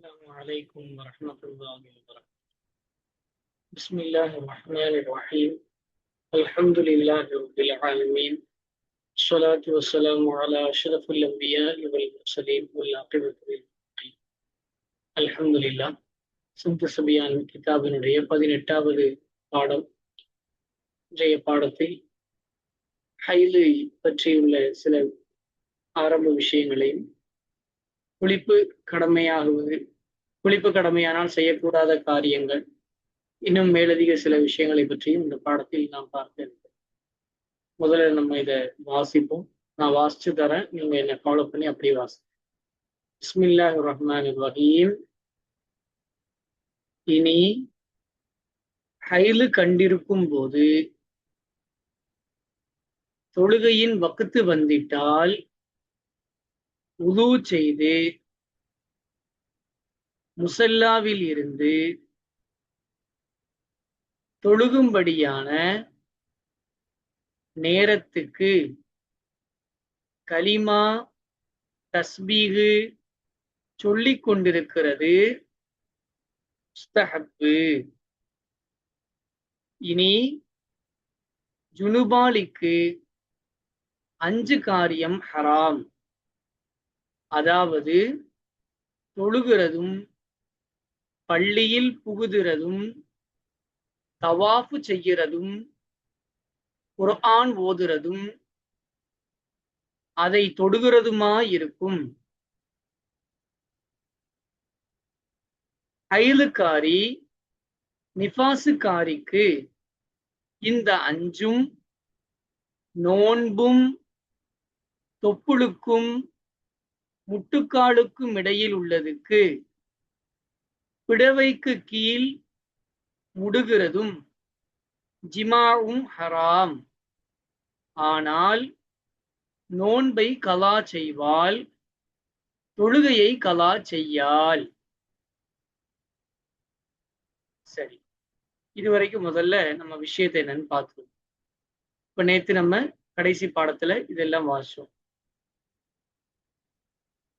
السلام عليكم ورحمة الله وبركاته. بسم الله الرحمن الرحيم. الحمد لله رب العالمين. الصلاة والسلام على أشرف الأنبياء والمرسلين والعاقبة للمتقين. الحمد لله. சந்த சபியான் கிதாபினுடைய 18வது பாடம். இன்றைய பாடத்தில் ஹைலு பற்றியுள்ள சில ஆரம்ப விஷயங்களையும், குளிப்பு கடமையானால் செய்யக்கூடாத காரியங்கள், இன்னும் மேலதிக சில விஷயங்களை பற்றியும் இந்த பாடத்தில் நாம் பார்க்க இருக்கிறோம். முதல்ல நம்ம இதை வாசிப்போம். நான் வாசிச்சு தரேன், நீங்க என்ன ஃபாலோ பண்ணி அப்படியே வாசி. பிஸ்மில்லாஹிர் ரஹ்மானிர் ரஹீம். இனி ஹைலு கண்டிருக்கும் போது தொழுகையின் வக்து வந்திட்டால் உது செய்து முசல்லாவில் இருந்து தொழுகும்படியான நேரத்துக்கு கலிமா தஸ்பீகு சொல்லிக் கொண்டிருக்கிறது முஸ்தஹப்பு. இனி ஜுனுபாலிக்கு 5 காரியம் ஹராம். அதாவது தொழுகிறதும், பள்ளியில் புகுதுறதும், தவாஃபு செய்கிறதும், குர்ஆன் ஓதுறதும், அதை தொடுகிறதுமாயிருக்கும். ஹைலுக்காரி நிஃபாசுக்காரிக்கு இந்த 5ம் நோன்பும் தொப்புளுக்கும் முட்டுக்காலுக்கும் இடையில் உள்ளதுக்கு பிடவைக்கு கீழ் முடுகிறதும் ஜிமாவும் ஹராம். ஆனால் நோன்பை கலா செய்வாள், தொழுகையை கலா செய்யாள். சரி, இதுவரைக்கும் முதல்ல நம்ம விஷயத்தை என்னன்னு பார்த்துருவோம். இப்ப நேத்து நம்ம கடைசி பாடத்துல இதெல்லாம் வாசிச்சோம்.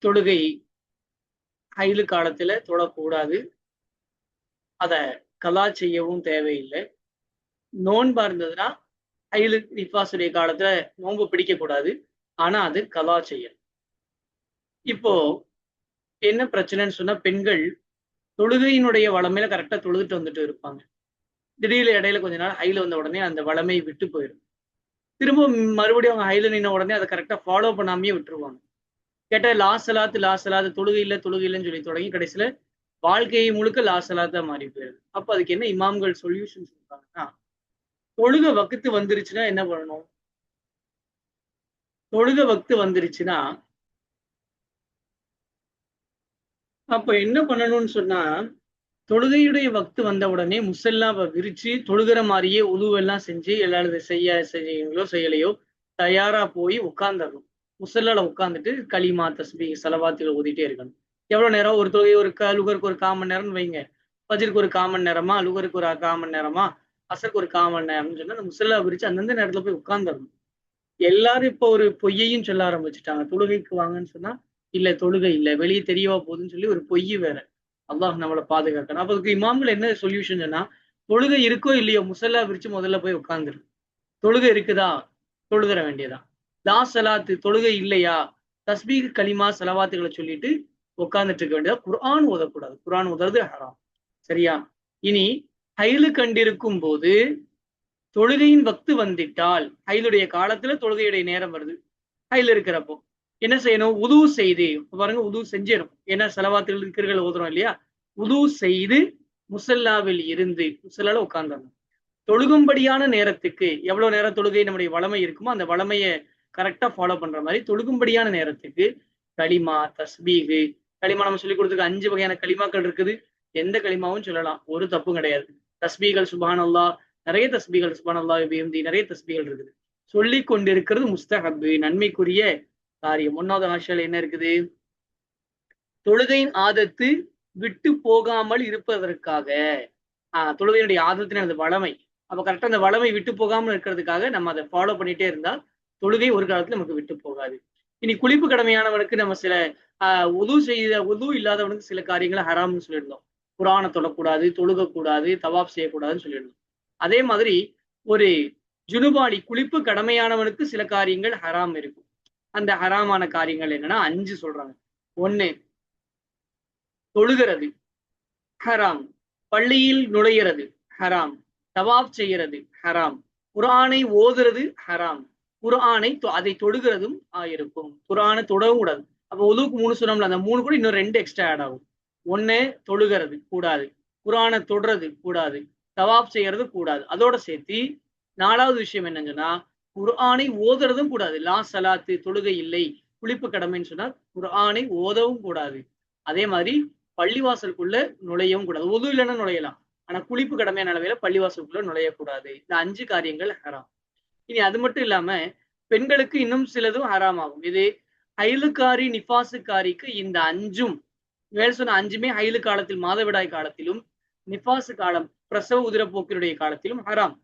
தொழுகை ஹைலு காலத்துல தொழக்கூடாது, அத கலா செய்யவும் தேவையில்லை. நோன்பா இருந்ததுன்னா ஹைலு நிஃபாசுடைய காலத்துல நோன்பு பிடிக்க கூடாது, ஆனா அது கலா செய்யணும். இப்போ என்ன பிரச்சனைன்னு சொன்னா, பெண்கள் தொழுகையினுடைய வளமையில கரெக்டா தொழுதுட்டு வந்துட்டு இருப்பாங்க. திடீர்னு இடையில கொஞ்ச நாள் ஹைல வந்த உடனே அந்த வளமை விட்டு போயிடும். திரும்ப மறுபடியும் அவங்க ஹைல நின்ன உடனே அதை கரெக்டா ஃபாலோ பண்ணாமையே விட்டுருவாங்க. கேட்டா லாசலாத்து தொழுகை இல்லைன்னு சொல்லி தொடங்கி கடைசியில வாழ்க்கையை முழுக்க லாசலாத்தா மாறி போயிடுது. அப்ப அதுக்கு என்ன இமாம்கள் சொல்யூஷன் சொல்றாங்கன்னா, தொழுக வக்து வந்துருச்சுன்னா என்ன பண்ணணும்? தொழுக வக்து வந்துருச்சுன்னா அப்ப என்ன பண்ணணும்னு சொன்னா, தொழுகையுடைய வக்து வந்த உடனே முசல்லாவை விரிச்சு தொழுகிற மாதிரியே உதுவெல்லாம் செஞ்சு எல்லாரும் செய்யலையோ தயாரா போய் உட்கார்ந்துடணும். முசல்லால உட்கார்ந்துட்டு களிமா தஸ்பீ சலவாத்துல ஓதிட்டே இருக்கணும். எவ்வளவு நேரம்? ஒரு தொழுகை லுகருக்கு ஒரு 1/4 மணி நேரம்னு வைங்க, ஃபஜ்ருக்கு ஒரு 1/4 மணி நேரமா, லுகருக்கு ஒரு 1/4 மணி நேரமா, அசருக்கு ஒரு 1/4 மணி நேரம்னு சொன்னா அந்த முசல்லா விரிச்சு அந்தந்த நேரத்துல போய் உட்கார்ந்துடணும். எல்லாரும் இப்போ ஒரு பொய்யையும் சொல்ல ஆரம்பிச்சுட்டாங்க. தொழுகைக்கு வாங்கன்னு சொன்னா இல்ல தொழுகை இல்லை, வெளியே தெரியவா போகுதுன்னு சொல்லி ஒரு பொய் வேற. அல்லாஹ் நம்மளை பாதுகாக்கணும். அப்ப அதுக்கு இமாம்கள் என்ன சொல்யூஷன் சொன்னா, தொழுகை இருக்கோ இல்லையோ முசல்லா விரிச்சு முதல்ல போய் உட்கார்ந்துரு. தொழுகை இருக்குதா, தொழுகிற வேண்டியதான். லா சலாத்து தொழுகை இல்லையா, தஸ்பீக் கலிமா சலவாத்துகளை சொல்லிட்டு உட்கார்ந்துட்டு இருக்க வேண்டியதா. குர்ஆன் ஓதக்கூடாது, குர்ஆன் ஓதுறது ஹராம். சரியா? இனி ஹைலு கண்டிருக்கும் போது தொழுகையின் வக்து வந்துட்டால், ஹைலுடைய காலத்துல தொழுகையுடைய நேரம் வருது, ஹைல் இருக்கிறப்போ என்ன செய்யணும்? உது செய்து பாருங்க, உது செஞ்சிடும். ஏன்னா செலவாத்துகள் இருக்கிற ஓதுறோம் இல்லையா? உது செய்து முசல்லாவில் இருந்து முசல்லால உட்கார்ந்துடணும். தொழுகும்படியான நேரத்துக்கு எவ்வளவு நேரம் தொழுகை நம்முடைய வளமை இருக்குமோ அந்த வளமையை கரெக்டா ஃபாலோ பண்ற மாதிரி தொழுகும்படியான நேரத்துக்கு களிமா தஸ்பீகு, களிமா நம்ம சொல்லி கொடுத்துருக்க 5 வகையான களிமாக்கள் இருக்குது. எந்த களிமாவும் சொல்லலாம், ஒரு தப்பும் கிடையாது. தஸ்பீகள் சுப்ஹானல்லாஹ், நிறைய தஸ்பீகள் சுப்ஹானல்லாஹ் பிஹம்தி, நிறைய தஸ்பீகள் இருக்குது. சொல்லி கொண்டிருக்கிறது முஸ்தஹப், நன்மைக்குரிய காரியம். 1வது ஆஷால என்ன இருக்குது? தொழுகையின் ஆதத்து விட்டு போகாமல் இருப்பதற்காக. தொழுகையினுடைய ஆதத்தின் அந்த வளமை, அப்ப கரெக்டா அந்த வளமை விட்டு போகாமல் இருக்கிறதுக்காக நம்ம அதை ஃபாலோ பண்ணிட்டே இருந்தா தொழுகை ஒரு காலத்துல நமக்கு விட்டு போகாது. இனி குளிப்பு கடமையானவனுக்கு நம்ம சில உது இல்லாதவனுக்கு சில காரியங்களை ஹராம்னு சொல்லியிருந்தோம். குரானை தொடக்கூடாது, தொழுகக்கூடாது, தவாப் செய்யக்கூடாதுன்னு சொல்லியிருந்தோம். அதே மாதிரி ஒரு ஜுனுபாடி குளிப்பு கடமையானவனுக்கு சில காரியங்கள் ஹராம் இருக்கும். அந்த ஹராமான காரியங்கள் என்னன்னா 5 சொல்றாங்க. 1, தொழுகிறது ஹராம், பள்ளியில் நுழைகிறது ஹராம், தவாப் செய்கிறது ஹராம், குர்ஆனை ஓதுறது ஹராம், குர்ஆனை அதை தொடுகிறதும் இருக்கும். குர்ஆனை தொடவும் கூடாது. அப்போ உதுவுக்கு 3 சொன்னோம்ல, அந்த 3 கூட இன்னும் 2 எக்ஸ்ட்ரா ஆட் ஆகும். 1 தொழுகிறது கூடாது, குர்ஆனை தொடுறது கூடாது, தவாப் செய்யறது கூடாது. அதோட சேர்த்து 4வது விஷயம் என்னங்கன்னா குர்ஆனை ஓதுறதும் கூடாது. லா சலாத்து, தொழுகை இல்லை, குளிப்பு கடமைன்னு சொன்னா குர்ஆனை ஓதவும் கூடாது. அதே மாதிரி பள்ளிவாசலுக்குள்ள நுழையவும் கூடாது. உது இல்லைன்னா நுழையலாம், ஆனா குளிப்பு கடமையான அளவையில பள்ளிவாசலுக்குள்ள நுழையக்கூடாது. இந்த 5 காரியங்கள் ஹராம். இனி அது மட்டும் இல்லாம பெண்களுக்கு இன்னும் சிலதும் ஹராம் ஆகும். இது ஹைலுக்காரி நிஃபாசுக்காரிக்கு இந்த 5ம் மேல் சொன்ன 5மே ஹைலு காலத்தில், மாதவிடாய் காலத்திலும், நிஃபாசு காலம், பிரசவ உதிரப்போக்கினுடைய காலத்திலும் ஹராம்.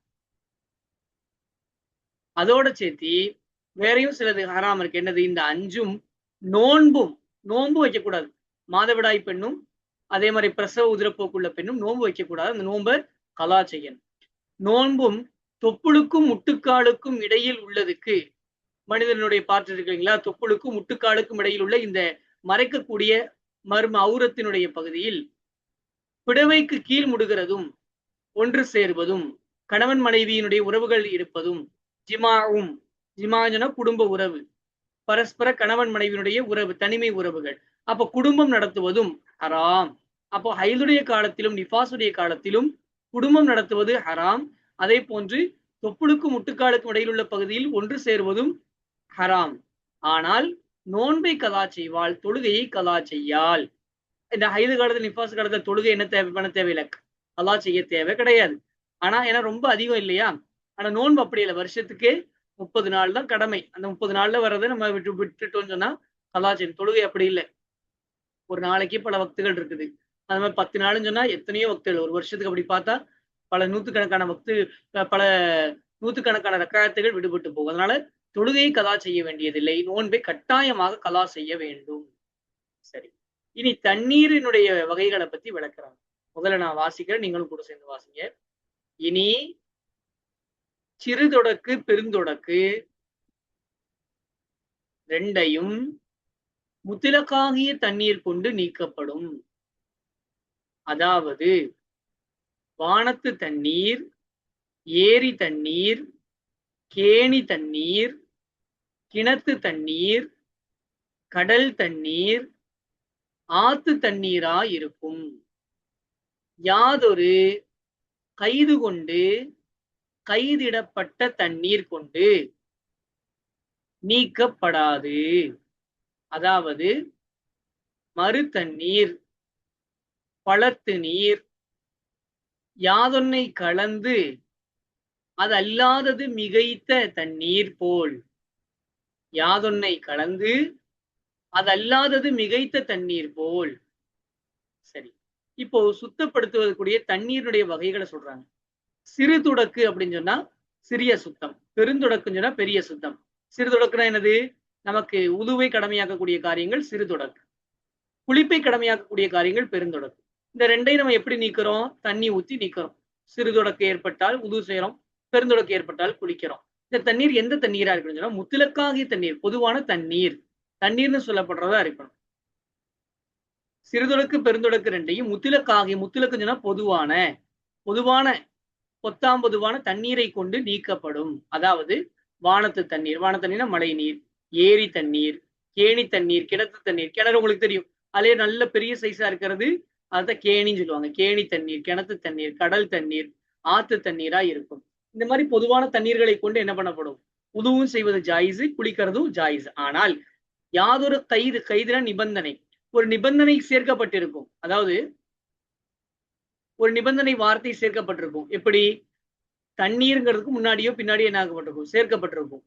அதோட சேர்த்தி வேறையும் சிலது ஹராம் இருக்கு. என்னது? இந்த 5ம் நோன்பு வைக்கக்கூடாது. மாதவிடாய் பெண்ணும் அதே மாதிரி பிரசவ உதிரப்போக்குள்ள பெண்ணும் நோன்பு வைக்கக்கூடாது. அந்த நோன்பை கலா செய்யணும். நோன்பும் தொப்புளுக்கும் முட்டுக்காலுக்கும் இடையில் உள்ளதுக்கு, மனிதனுடைய பார்த்து இருக்கீங்களா, தொப்புளுக்கும் முட்டுக்காலுக்கும் இடையில் உள்ள இந்த மறைக்கக்கூடிய மர்ம அவுரத்தினுடைய பகுதியில் பிடவைக்கு கீழ் முடுகிறதும், ஒன்று சேர்வதும், கணவன் மனைவியினுடைய உறவுகள் இருப்பதும், ஜிமாவும், ஜிமாஜன குடும்ப உறவு, பரஸ்பர கணவன் மனைவியினுடைய உறவு, தனிமை உறவுகள், அப்ப குடும்பம் நடத்துவதும் ஹராம். அப்போ ஹைலுடைய காலத்திலும் நிஃபாசுடைய காலத்திலும் குடும்பம் நடத்துவது ஹராம். அதே போன்று தொப்புளுக்கும் முட்டுக்காலுக்கும் இடையில் உள்ள பகுதியில் ஒன்று சேர்வதும் ஹராம். ஆனால் நோன்பை கலா செய்வாள், தொழுகையை கலா செய்யாள். இந்த ஹைது காலத்தில் நிஃபாசு காலத்தில் தொழுகை என்ன தேவை, பண்ண தேவையில்லை, கலா செய்ய தேவை கிடையாது. ஆனா ஏன்னா ரொம்ப அதிகம் இல்லையா. ஆனா நோன்பு அப்படி இல்லை, வருஷத்துக்கு 30 நாள் தான் கடமை. அந்த 30 நாள்ல வர்றதை நம்ம விட்டுட்டோம்னு சொன்னா கலா செய்யணும். தொழுகை அப்படி இல்லை, ஒரு நாளைக்கு பல வக்துகள் இருக்குது. அது மாதிரி 10 நாள்னு சொன்னா எத்தனையோ வக்துகள், ஒரு வருஷத்துக்கு அப்படி பார்த்தா பல நூத்துக்கணக்கான ரக்காயத்துகள் விடுபட்டு போகும். அதனால தொழுகையை கலா செய்ய வேண்டியதில்லை, நோன்பை கட்டாயமாக கலா செய்ய வேண்டும். சரி, இனி தண்ணீரினுடைய வகைகளை பத்தி விளக்குறாங்க. முதல்ல நான் வாசிக்கிறேன், நீங்களும் கூட சேர்ந்து வாசிங்க. இனி சிறுதொடக்கு பெருந்தொடக்கு ரெண்டையும் முத்திலக்காகிய தண்ணீர் கொண்டு நீக்கப்படும். அதாவது வானத்து தண்ணீர், ஏரி தண்ணீர், கேணி தண்ணீர், கிணத்து தண்ணீர், கடல் தண்ணீர், ஆத்து தண்ணீரா இருக்கும். யாதொரு கைது கொண்டு கைதிடப்பட்ட தண்ணீர் கொண்டு நீக்கப்படாது. அதாவது மறு தண்ணீர், பழத்து நீர், யாதொன்னை கலந்து அது அல்லாதது மிகைத்த தண்ணீர் போல். யாதொன்னை கலந்து அது அல்லாதது மிகைத்த தண்ணீர் போல். சரி, இப்போ சுத்தப்படுத்துவதற்குரிய தண்ணீருடைய வகைகளை சொல்றாங்க. சிறு துடக்கு அப்படின்னு சொன்னா சிறிய சுத்தம், பெருந்தொடக்குன்னு சொன்னா பெரிய சுத்தம். சிறு தொடக்குனா என்னது? நமக்கு உதுவை கடமையாக்கக்கூடிய காரியங்கள் சிறு தொடக்கு, குளிப்பை கடமையாக்கக்கூடிய காரியங்கள் பெருந்தொடக்கு. இந்த ரெண்டையும் நம்ம எப்படி நீக்கிறோம்? தண்ணி ஊற்றி நீக்கிறோம். சிறு தொடக்கு ஏற்பட்டால் உது செய்யறோம், பெருந்தொடக்கு ஏற்பட்டால் குளிக்கிறோம். இந்த தண்ணீர் எந்த தண்ணீரா இருக்குன்னு சொன்னா முத்திலக்காகிய தண்ணீர், பொதுவான தண்ணீர், தண்ணீர்னு சொல்லப்படுறதா இருக்கணும். சிறுதொடக்கு பெருந்தொடக்கு ரெண்டையும் முத்திலக்காகிய, முத்திலக்கு சொன்னா பொதுவான பொத்தாம்பொதுவான தண்ணீரை கொண்டு நீக்கப்படும். அதாவது வானத்து தண்ணீர், வான தண்ணீர்னா மழை நீர், ஏரி தண்ணீர், கேணி தண்ணீர், கிணத்து தண்ணீர். கிணறு உங்களுக்கு தெரியும், அதே நல்ல பெரிய சைஸா இருக்கிறது அதான் கேணின்னு சொல்லுவாங்க. கேணி தண்ணீர், கிணத்து தண்ணீர், கடல் தண்ணீர், ஆத்து தண்ணீரா இருக்கும். இந்த மாதிரி பொதுவான தண்ணீர்களை கொண்டு என்ன பண்ணப்படும்? உதுவும் செய்வது ஜாயிஸ், குளிக்கிறதும் ஜாயிஸ். ஆனால் யாதொரு கைதுனா நிபந்தனை, ஒரு நிபந்தனை சேர்க்கப்பட்டிருக்கும். அதாவது ஒரு நிபந்தனை வார்த்தை சேர்க்கப்பட்டிருக்கும். எப்படி? தண்ணீருங்கிறதுக்கு முன்னாடியோ பின்னாடியோ என்ன ஆகப்பட்டிருக்கும்? சேர்க்கப்பட்டிருக்கும்.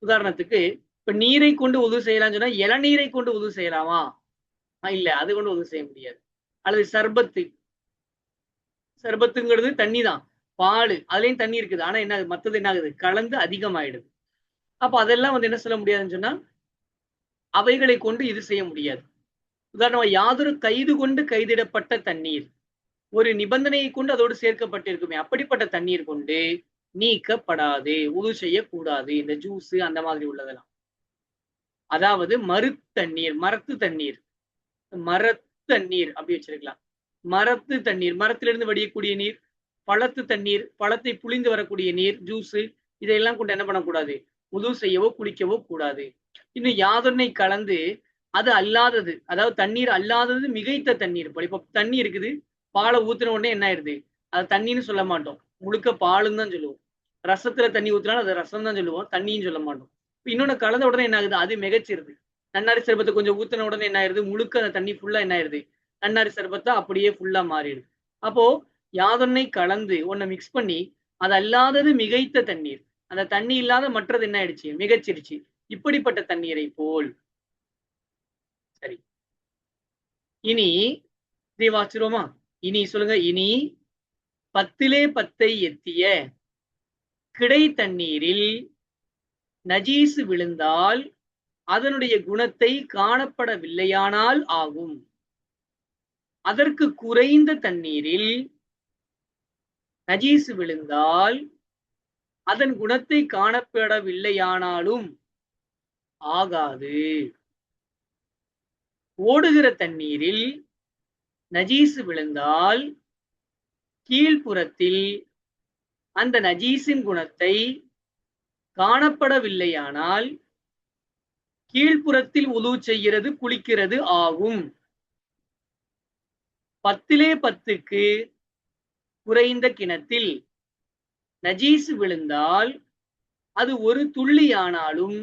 உதாரணத்துக்கு இப்ப நீரை கொண்டு உது செய்யலாம்னு சொன்னா இளநீரை கொண்டு உது செய்யலாமா? இல்ல, அது கொண்டு உது செய்ய முடியாது. அல்லது சர்பத்துங்கிறது தண்ணி தான், பால், அதுலயும் தண்ணி இருக்குது. ஆனா என்ன, மத்தது என்ன ஆகுது? கலந்து அதிகமாயிடுது. அப்ப அதெல்லாம் என்ன சொல்ல முடியாதுன்னு சொன்னா அவைகளை கொண்டு இது செய்ய முடியாது. உதாரணமா யாதொரு கைது கொண்டு கைதிடப்பட்ட தண்ணீர் ஒரு நிபந்தனையை கொண்டு அதோடு சேர்க்கப்பட்டிருக்குமே, அப்படிப்பட்ட தண்ணீர் கொண்டு நீக்கப்படாது, உது செய்யக்கூடாது. இந்த ஜூஸ் அந்த மாதிரி உள்ளதெல்லாம். அதாவது மருத்தண்ணீர், மரத்து தண்ணீர், மரத்தண்ணீர் அப்படி வச்சிருக்கலாம். மரத்து தண்ணீர், மரத்திலிருந்து வடியக்கூடிய நீர், பழத்து தண்ணீர், பழத்தை புளிந்து வரக்கூடிய நீர், ஜூஸ், இதையெல்லாம் கொண்டு என்ன பண்ணக்கூடாது, உது செய்யவோ குளிக்கவோ கூடாது. இன்னும் யாதொன்னை கலந்து அது அல்லாதது, அதாவது தண்ணீர் அல்லாதது மிகைத்த தண்ணீர். இப்ப தண்ணி இருக்குது, பாலை ஊத்துன உடனே என்ன ஆயிருது, அது தண்ணின்னு சொல்ல மாட்டோம், முழுக்க பாலுன்னு தான் சொல்லுவோம். ரசத்துல தண்ணி ஊத்துனாலும் அது ரசம் தான் சொல்லுவோம், தண்ணின்னு சொல்ல மாட்டோம். இன்னொன்னு கலந்த உடனே என்ன ஆகுது, அது மிகச்சிருது. நன்னாரி சர்பத்தை கொஞ்சம் ஊத்துன உடனே என்ன ஆயிருது, முழுக்க அந்த தண்ணி ஃபுல்லா என்ன ஆயிருது, நன்னாரி சர்பத்தா அப்படியே ஃபுல்லா மாறிடுது. அப்போ யாதொன்னை கலந்து ஒன்னை மிக்ஸ் பண்ணி அது அல்லாதது மிகைத்த தண்ணீர், அந்த தண்ணி இல்லாத மற்றது என்ன ஆயிடுச்சு, மிகச்சிருச்சு. இப்படிப்பட்ட தண்ணீரை போல். சரி, இனி இதை வாசிரோமா. இனி சொல்லுங்க. இனி 10 10 எத்திய கிடை தண்ணீரில் நஜீசு விழுந்தால் அதனுடைய குணத்தை காணப்படவில்லையானால் ஆகும். அதற்கு குறைந்த தண்ணீரில் நஜீசு விழுந்தால் அதன் குணத்தை காணப்படவில்லையானாலும் ஆகாது. ஓடுகிற தண்ணீரில் நஜீசு விழுந்தால் கீழ்ப்புறத்தில் அந்த நஜீசின் குணத்தை காணப்படவில்லையானால் கீழ்ப்புறத்தில் உது செய்கிறது, குளிக்கிறது ஆகும். 10 10க்கு குறைந்த கிணத்தில் நஜீசு விழுந்தால் அது ஒரு துள்ளியானாலும்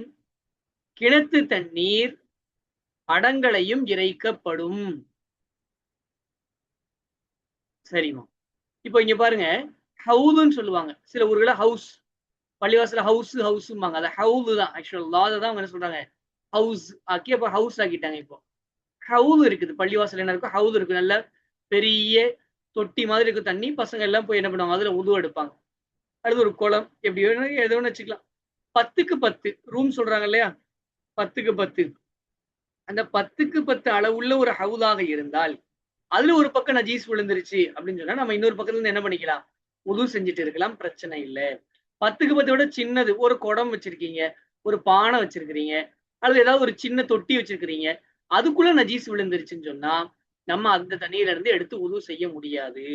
கிணத்து தண்ணீர் அடங்களையும் இறைக்கப்படும். சரிமா. இப்போ இங்க பாருங்க, ஹவுதுன்னு சொல்லுவாங்க சில ஊர்களை, ஹவுஸ், பள்ளிவாசல ஹவுஸ் ஹவுஸ்பாங்க, அது ஹவுது தான். ஆக்சுவலா தான் அவங்க என்ன சொல்றாங்க, ஹவுஸ் ஆக்கி அப்ப ஹவுஸ் ஆக்கிட்டாங்க. இப்போ ஹவுது இருக்குது, பள்ளிவாசல் என்ன இருக்கும், ஹவுது இருக்கு, நல்ல பெரிய தொட்டி மாதிரி இருக்கும் தண்ணி. பசங்க எல்லாம் போய் என்ன பண்ணுவாங்க, அதுல உது எடுப்பாங்க. அடுத்து ஒரு குளம், எப்படி எது ஒண்ணு வச்சுக்கலாம். 10க்கு 10 ரூம் சொல்றாங்க இல்லையா, 10க்கு 10, அந்த 10க்கு 10 அளவுள்ள ஒரு ஹவுதாக இருந்தால் அதுல ஒரு பக்கம் நஜீஸ் விழுந்துருச்சு அப்படின்னு சொன்னா நம்ம இன்னொரு பக்கத்துல இருந்து என்ன பண்ணிக்கலாம், உது செஞ்சுட்டு இருக்கலாம், பிரச்சனை இல்லை. 10க்கு 10 விட சின்னது ஒரு குடம் வச்சிருக்கீங்க, ஒரு பானை வச்சிருக்கிறீங்க, அல்லது ஏதாவது ஒரு சின்ன தொட்டி வச்சிருக்கிறீங்க, அதுக்குள்ள நஜீஸ் விழுந்துருச்சுன்னு சொன்னா நம்ம அந்த தண்ணியில இருந்து எடுத்து உது செய்ய முடியாது.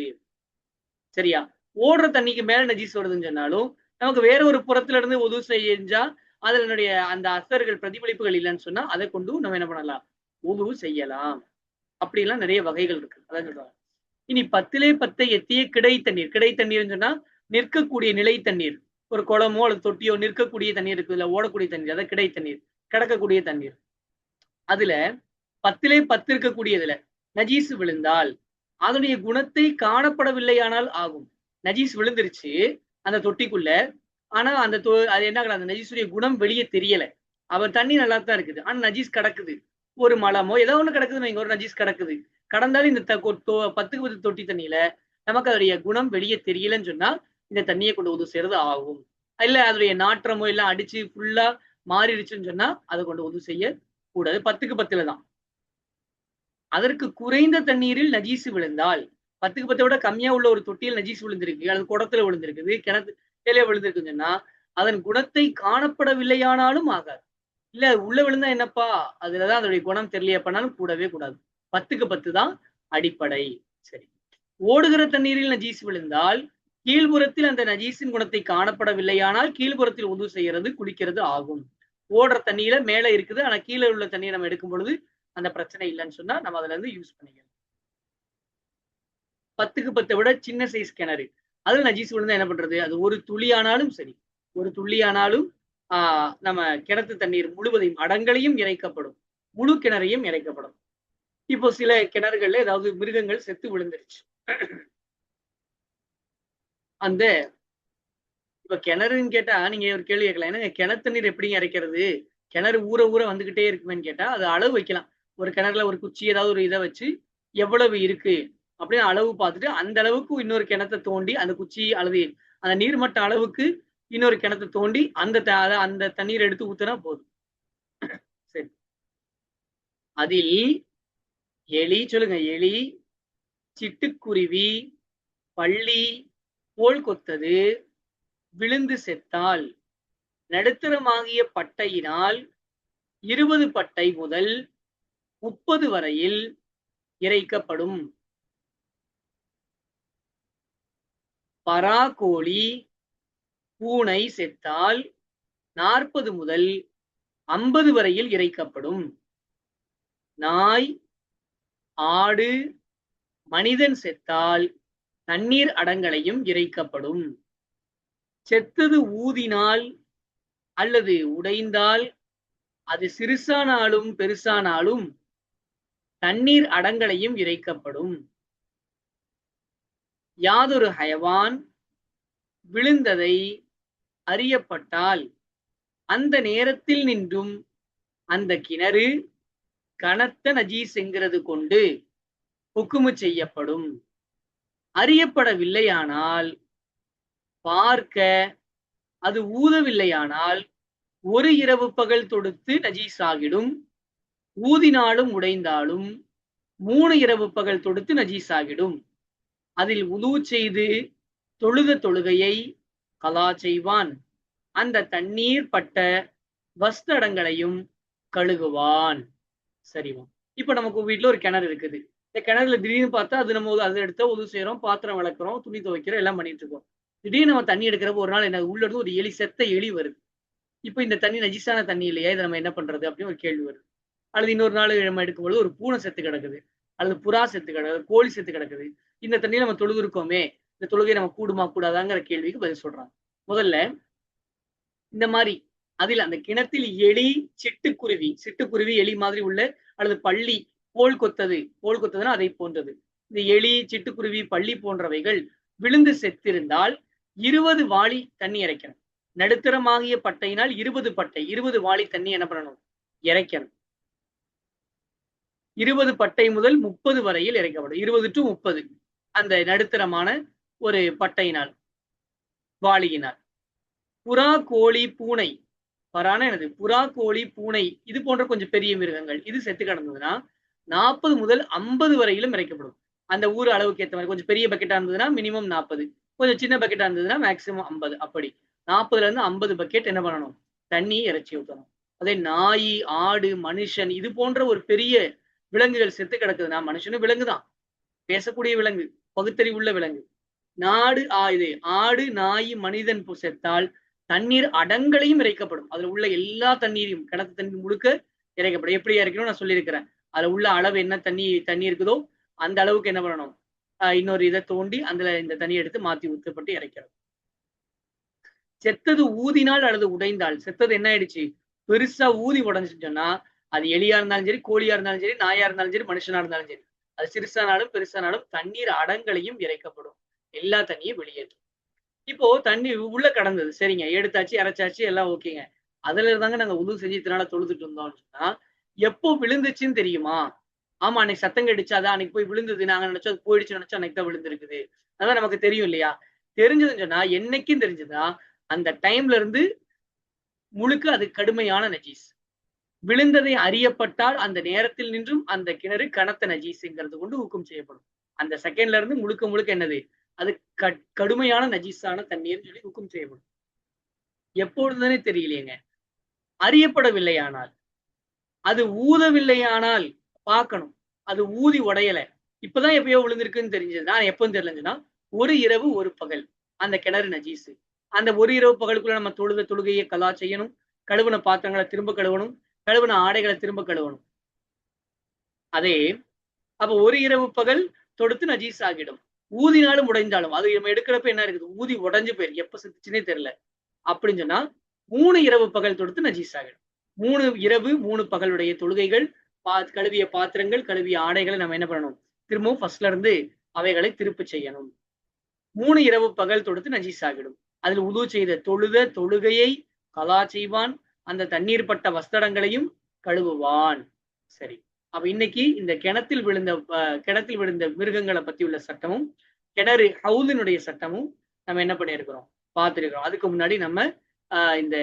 சரியா. ஓடுற தண்ணிக்கு மேல நஜீஸ் வருதுன்னு சொன்னாலும் நமக்கு வேற ஒரு புறத்துல இருந்து உது செஞ்சா அதனுடைய அந்த அசர்கள் பிரதிபலிப்புகள் இல்லைன்னு சொன்னா அதை கொண்டு நம்ம என்ன பண்ணலாம், உது செய்யலாம். அப்படி எல்லாம் நிறைய வகைகள் இருக்கு, அதான் சொல்றாங்க. இனி 10 10 எத்திய கிடை தண்ணீர். கிடை தண்ணீர்னு சொன்னா நிற்கக்கூடிய நிலை தண்ணீர், ஒரு குளமோ அல்லது தொட்டியோ நிற்கக்கூடிய தண்ணீர் இருக்கு, இல்ல ஓடக்கூடிய தண்ணீர், அதான் கிடை தண்ணீர், கிடக்கக்கூடிய தண்ணீர். அதுல 10 10 இருக்கக்கூடியதுல நஜீஸ் விழுந்தால் அதனுடைய குணத்தை காணப்படவில்லையானால் ஆகும். நஜீஸ் விழுந்துருச்சு அந்த தொட்டிக்குள்ள, ஆனா அந்த அது என்ன, அந்த நஜீஸுடைய குணம் வெளியே தெரியல. அவர் தண்ணி நல்லா தான் இருக்குது, ஆனா நஜீஸ் கிடக்குது, ஒரு மலமோ ஏதோ ஒண்ணு கிடக்குதுன்னு வைங்க, ஒரு நஜீஸ் கிடக்குது, கடந்தாலும் இந்த 10க்கு 10 தொட்டி தண்ணியில நமக்கு அதோடைய குணம் வெளியே தெரியலன்னு சொன்னா இந்த தண்ணியை கொண்டு உது செய்யறது ஆகும். இல்ல அதோடைய நாற்றமோ எல்லாம் அடிச்சு ஃபுல்லா மாறிடுச்சுன்னு சொன்னா அதை கொண்டு உது செய்ய கூடாது. 10க்கு 10 தான். அதற்கு குறைந்த தண்ணீரில் நஜீசு விழுந்தால், 10க்கு 10 விட கம்மியா உள்ள ஒரு தொட்டியில் நஜீஸ் விழுந்திருக்கு, அல்லது குடத்துல விழுந்திருக்குது, கிணத்துல விழுந்திருக்குன்னு சொன்னா அதன் குணத்தை காணப்படவில்லையானாலும் ஆகாது. இல்ல உள்ள விழுந்தா என்னப்பா, அதுலதான் அதோடைய குணம் தெரியலையே பண்ணாலும் கூடவே கூடாது. 10க்கு 10 தான் அடிப்படை. சரி. ஓடுகிற தண்ணீரில் நஜீஸ் விழுந்தால் கீழ்புறத்தில் அந்த நஜீஸின் குணத்தை காணப்படவில்லையானால் கீழ்புறத்தில் உது செய்யறது குளிக்கிறது ஆகும். ஓடுற தண்ணியில மேல இருக்குது, ஆனா கீழே உள்ள தண்ணியை நம்ம எடுக்கும் பொழுது அந்த பிரச்சனை இல்லைன்னு சொன்னா நம்ம அதுல இருந்து யூஸ் பண்ணிக்கலாம். 10க்கு 10 விட சின்ன சைஸ் கிணறு, அதுல நஜீஸ் விழுந்தா என்ன பண்றது, அது ஒரு துளி ஆனாலும் சரி, ஒரு துளி ஆனாலும் நம்ம கிணத்து தண்ணீர் முழுவதையும் அடங்களையும் இறைக்கப்படும், முழு கிணறையும் இறைக்கப்படும். இப்போ சில கிணறுகள்ல ஏதாவது மிருகங்கள் செத்து விழுந்துருச்சு, அந்த இப்ப கிணறுன்னு கேட்டா நீங்க ஒரு கேள்வி கேட்கலாம், என்னங்க கிணத்து தண்ணீர் எப்படிங்க இறைக்கிறது, கிணறு ஊற ஊற வந்துகிட்டே இருக்குமேன்னு கேட்டா அது அளவு வைக்கலாம். ஒரு கிணறுல ஒரு குச்சி ஏதாவது ஒரு இதை வச்சு எவ்வளவு இருக்கு அப்படின்னு அளவு பார்த்துட்டு அந்த அளவுக்கு இன்னொரு கிணத்தை தோண்டி அந்த குச்சி அல்லது அந்த நீர்மட்ட அளவுக்கு இன்னொரு கிணத்தை தோண்டி அந்த தண்ணீர் எடுத்து ஊத்துனா போதும். சரி. அதில் எலி, சொல்லுங்க, எலி, சிட்டுக்குருவி, பள்ளி போல் கொத்தது விழுந்து செத்தால் நடுத்தரமாகிய பட்டையினால் 20 பட்டை முதல் 30 வரையில் இறைக்கப்படும். பராக்கோழி, பூனை செத்தால் 40 முதல் 50 வரையில் இறைக்கப்படும். நாய், ஆடு, மனிதன் செத்தால் தண்ணீர் அடங்கலையும் இறைக்கப்படும். செத்தது ஊதினால் அல்லது உடைந்தால் அது சிறுசானாலும் பெருசானாலும் தண்ணீர் அடங்கலையும் இறைக்கப்படும். யாதொரு ஹயவான் விழுந்ததை அறியப்பட்டால் அந்த நேரத்தில் நின்றும் அந்த கிணறு கனத்த நஜீஸ் என்கிறது கொண்டு ஹுக்குமு செய்யப்படும். அறியப்படவில்லையானால், பார்க்க அது ஊதவில்லையானால் 1 இரவு பகல் தொடுத்து நஜீஸ் ஆகிடும். ஊதினாலும் உடைந்தாலும் 3 இரவு பகல் தொடுத்து நஜீஸ் ஆகிடும். அதில் உது செய்து தொழுத தொழுகையை கலா செய்வான். அந்த தண்ணீர் பட்ட வஸ்தடங்களையும் கழுகுவான். சரிவா. இப்ப நமக்கு வீட்டுல ஒரு கிணறு இருக்குது. இந்த கிணறுல திடீர்னு பார்த்தா அது நம்ம அதை எடுத்த உது செய்யறோம், பாத்திரம் விளக்குறோம், துணி துவைக்கிறோம், எல்லாம் பண்ணிட்டு இருக்கோம். திடீர்னு நம்ம தண்ணி எடுக்கிறப்ப ஒரு நாள் என்ன உள்ள இருந்து ஒரு எலி, செத்த எலி வருது. இப்ப இந்த தண்ணி நஜிஸான தண்ணி இல்லையா, இதை நம்ம என்ன பண்றது அப்படின்னு ஒரு கேள்வி வருது. அல்லது இன்னொரு நாள் நம்ம எடுக்கும்போது ஒரு பூனை செத்து கிடக்குது, அல்லது புறா செத்து கிடக்குது, கோழி செத்து கிடக்குது. இந்த தண்ணியை நம்ம தொழுது இருக்கோமே, இந்த தொழுகை நம்ம கூடுமா கூடாதாங்கிற கேள்விக்கு பதில் சொல்றாங்க. முதல்ல இந்த மாதிரி அதில் அந்த கிணத்தில் எலி, சிட்டுக்குருவி, சிட்டுக்குருவி எலி மாதிரி உள்ள, அல்லது பள்ளி போல் கொத்ததுன்னா அதை போன்றது. இந்த எலி, சிட்டுக்குருவி, பள்ளி போன்றவைகள் விழுந்து செத்திருந்தால் 20 வாளி தண்ணி இறைக்கணும். நடுத்தரமாகிய பட்டையினால் 20 பட்டை, 20 வாளி தண்ணி என்ன பண்ணணும், இறைக்கணும். 20 பட்டை முதல் 30 வரையில் இறைக்கப்படும். 20 to 30 அந்த நடுத்தரமான ஒரு பட்டையினால், வாளியினால். புறா, கோழி, பூனை, பரான எனது புறா, கோழி, பூனை இது போன்ற கொஞ்சம் பெரிய மிருகங்கள் இது செத்து கிடந்ததுன்னா 40 முதல் 50 வரையிலும் இறைக்கப்படும். அந்த ஊர் அளவுக்கு ஏற்ற மாதிரி. கொஞ்சம் பெரிய பக்கெட்டா இருந்ததுன்னா மினிமம் 40, கொஞ்சம் சின்ன பக்கெட்டா இருந்ததுன்னா மேக்சிமம் 50. அப்படி 40ல இருந்து 50 பக்கெட் என்ன பண்ணணும், தண்ணி இறைச்சி ஊற்றணும். அதே நாய், ஆடு, மனுஷன் இது போன்ற ஒரு பெரிய விலங்குகள் செத்து கிடக்குதுன்னா, மனுஷனும் விலங்குதான், பேசக்கூடிய விலங்கு, பகுத்தறிவுள்ள விலங்கு. ஆடு, நாய், மனிதன் செத்தால் தண்ணீர் அடங்கலையும் இறைக்கப்படும். அதுல உள்ள எல்லா தண்ணீரையும், கிணத்து தண்ணீர் முழுக்க இறைக்கப்படும். எப்படியா இருக்கணும் நான் சொல்லியிருக்கிறேன். அதுல உள்ள அளவு என்ன தண்ணி இருக்குதோ அந்த அளவுக்கு என்ன பண்ணணும், இன்னொரு இதை தோண்டி அதுல இந்த தண்ணியை எடுத்து மாத்தி ஊற்றப்பட்டு இறைக்கிறது. செத்தது ஊதினால் அல்லது உடைந்தால், செத்தது என்ன ஆயிடுச்சு, பெருசா ஊதி உடஞ்சுட்டோம்னா, அது எலியா இருந்தாலும் சரி, கோழியா இருந்தாலும் சரி, நாயா இருந்தாலும் சரி, மனுஷனா இருந்தாலும் சரி, அது சிறுசானாலும் பெருசானாலும் தண்ணீர் அடங்கலையும் இறைக்கப்படும். எல்லா தண்ணியும் வெளியேற்றும். இப்போ தண்ணி உள்ள கடந்தது, சரிங்க, எடுத்தாச்சு, இறைச்சாச்சு, எல்லாம் ஓகேங்க. அதுல இருந்தாங்க நாங்க உது செஞ்சு இதனால தொழுதுட்டு இருந்தோம்னு சொன்னா, எப்போ விழுந்துச்சுன்னு தெரியுமா? ஆமா, அன்னைக்கு சத்தம் கடிச்சாதான் அன்னைக்கு போய் விழுந்தது, நாங்க நினைச்சோம் அது போயிடுச்சு, நினைச்சோம் அன்னைக்கு தான் விழுந்திருக்குது. அதான் நமக்கு தெரியும் இல்லையா? தெரிஞ்சதுன்னு சொன்னா, என்னைக்கும் தெரிஞ்சதா அந்த டைம்ல இருந்து முழுக்க அது கடுமையான நஜீஸ். விழுந்ததை அறியப்பட்டால் அந்த நேரத்தில் நின்றும் அந்த கிணறு கனத்த நஜீஸ்ங்கிறது கொண்டு ஊக்கம் செய்யப்படும். அந்த செகண்ட்ல இருந்து முழுக்க முழுக்க என்னது, அது கடுமையான நஜீஸான தண்ணீர் சொல்லி ஊக்கம் செய்யப்படும். எப்பொழுதுதானே தெரியலையேங்க. அறியப்படவில்லையானால், அது ஊதவில்லையானால் பார்க்கணும். அது ஊதி உடையல, இப்பதான் எப்பயோ விழுந்திருக்குன்னு தெரிஞ்சது. நான் எப்பவும் தெரியலன்னா, ஒரு இரவு ஒரு பகல் அந்த கிணறு நஜீஸ். அந்த ஒரு இரவு பகலுக்குள்ள நம்ம தொழுத தொழுகையை கலா செய்யணும். கழுவுன பாத்திரங்களை திரும்ப கழுவணும், கழுவுன ஆடைகளை திரும்ப கழுவணும். அதே அப்ப ஒரு இரவு பகல் தொடுத்து நஜீஸ் ஆகிடும். ஊதினாலும் உடைந்தாலும், அது நம்ம எடுக்கிறப்ப என்ன இருக்குது, ஊதி உடைஞ்சு போயிருக்கு, எப்ப செத்துச்சுன்னே தெரியல. அப்படின்னு சொன்னா 3 இரவு பகல் தொடுத்து நஜீஸ் ஆகிடும். 3 இரவு 3 பகலுடைய தொழுகைகள், கழுவிய பாத்திரங்கள், கழுவிய ஆடைகளை நம்ம என்ன பண்ணணும், திரும்பவும் ஃபர்ஸ்ட்ல இருந்து அவைகளை திருப்பி செய்யணும். 3 இரவு பகல் தொடுத்து நஜீஸ் ஆகிடும். அதில் உது செய்த தொழுத தொழுகையை கலா செய்வான். அந்த தண்ணீர் பட்ட வஸ்திரங்களையும் கழுவுவான். சரி, அப்ப இன்னைக்கு இந்த கிணத்தில் விழுந்த மிருகங்களை பத்தி உள்ள சட்டமும், கிணறு ஹவுலினுடைய சட்டமும் நம்ம என்ன பண்ணியிருக்கிறோம், பார்த்திருக்கிறோம். அதுக்கு முன்னாடி நம்ம இந்த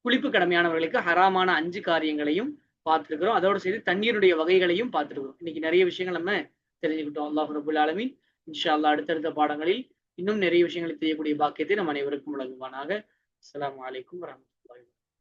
குளிப்பு கடமையானவர்களுக்கு ஹராமான 5 காரியங்களையும், பார்த்துருக்கிறோம். அதோட சேர்த்து தண்ணீருடைய வகைகளையும் பார்த்துருக்கிறோம். இன்னைக்கு நிறைய விஷயங்கள் நம்ம தெரிஞ்சுக்கிட்டோம். அல்லாஹ் ரபுல் ஆலமீன் இன்ஷா அல்லாஹ் அடுத்தடுத்த பாடங்களில் இன்னும் நிறைய விஷயங்களை தெரியக்கூடிய பாக்கியத்தை நம் அனைவருக்கும் வழங்குவானாக. அஸ்ஸலாமு அலைக்கும் வரஹ்மத்துல்லாஹி